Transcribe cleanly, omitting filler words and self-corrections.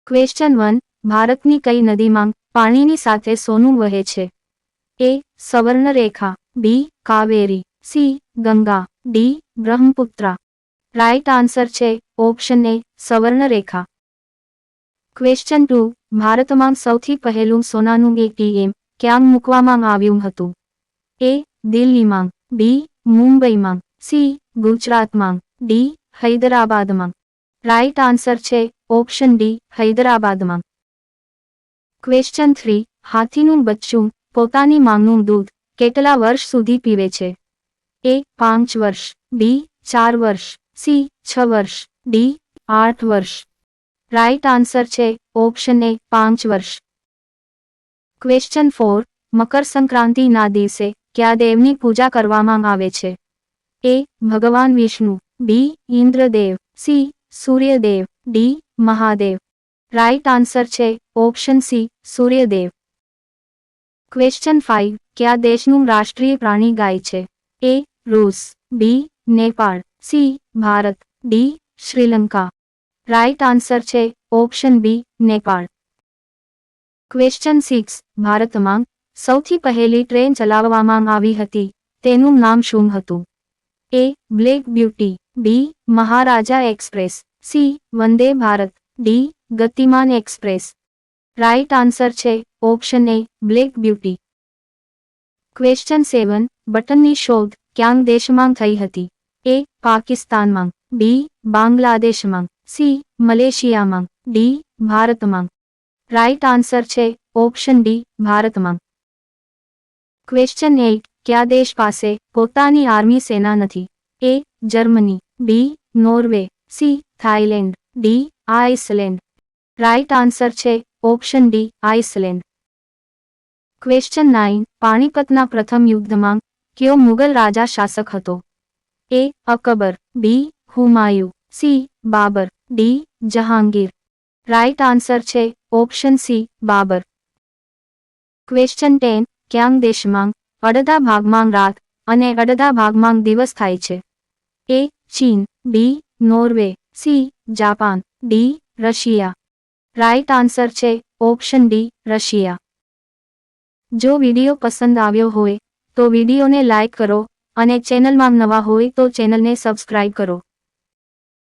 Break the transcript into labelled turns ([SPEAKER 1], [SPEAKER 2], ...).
[SPEAKER 1] Question 1 ભારતની કઈ નદીમાં પાણીની સાથે સોનું વહે છે? A Suvarnarekha, B Kaveri, C Ganga, D Brahmaputra. Right answer છે ઓપ્શન એ સવર્ણરેખા. ક્વેશ્ચન 2 ભારતમાં સૌથી પહેલું સોનાનું એટીએમ ક્યાં મૂકવામાં આવ્યું હતું? એ દિલ્હીમાં, બી મુંબઈમાં, સી ગુજરાતમાં, ડી હૈદરાબાદમાં. રાઇટ આન્સર છે ઓપ્શન ડી હૈદરાબાદમાં. ક્વેશ્ચન 3 હાથીનું બચ્ચું પોતાની માંનું દૂધ કેટલા વર્ષ સુધી પીવે છે? એ 5 વર્ષ, બી 4 વર્ષ, સી 6 વર્ષ, ડી 8 વર્ષ. રાઇટ આન્સર છે ઓપ્શન એ 5 વર્ષ. ક્વેશ્ચન 4 મકર સંક્રાંતિના દિવસે કયા દેવની પૂજા કરવામાં આવે છે? એ ભગવાન Vishnu, B Indradev, C Suryadev, D Mahadev. Right answer છે ઓપ્શન સી સૂર્યદેવ. ક્વેશ્ચન 5 કયા દેશનું રાષ્ટ્રીય પ્રાણી ગાય છે? એ રૂસ, B Nepal, C Bharat, D Sri Lanka. Right answer છે ઓપ્શન બી નેપાળ. ક્વેશ્ચન 6 ભારતમાં સૌથી પહેલી ટ્રેન ચલાવવામાં આવી હતી તેનું નામ શું હતું? A Black Beauty, B Maharaja Express, C Vande Bharat, D Gatiman Express. Right answer છે option A Black Beauty. Question 7 બટનની શોધ ક્યાં દેશમાં થઈ હતી? એ પાકિસ્તાનમાં, બી બાંગ્લાદેશમાં, સી મલેશિયામાં, ડી ભારતમાં. રાઇટ આન્સર છે ઓપ્શન ડી ભારતમાં. ક્વેશ્ચન 8 કયા દેશ પાસે પોતાની આર્મી સેના નથી? A Germany, B Norway, C Thailand, D Iceland. Right answer છે ઓપ્શન ડી આઇસલેન્ડ. ક્વેશ્ચન 9 પાણીપતના પ્રથમ યુદ્ધમાં કયો મુગલ રાજા શાસક હતો? A Akbar, B Humayun, C Babur, D Jahangir. Right answer છે ઓપ્શન સી બાબર. ક્વેશ્ચન 10 ક્યાં દેશમાં અડધા ભાગમાં રાત અને અડધા ભાગમાં દિવસ થાય છે? એ ચીન, B Norway, C Japan, D Russia. Right answer છે ઓપ્શન ડી રશિયા. જો વિડિયો પસંદ આવ્યો હોય તો વિડિયોને લાઇક કરો અને ચેનલમાં નવા હોય તો ચેનલને સબસ્ક્રાઇબ કરો.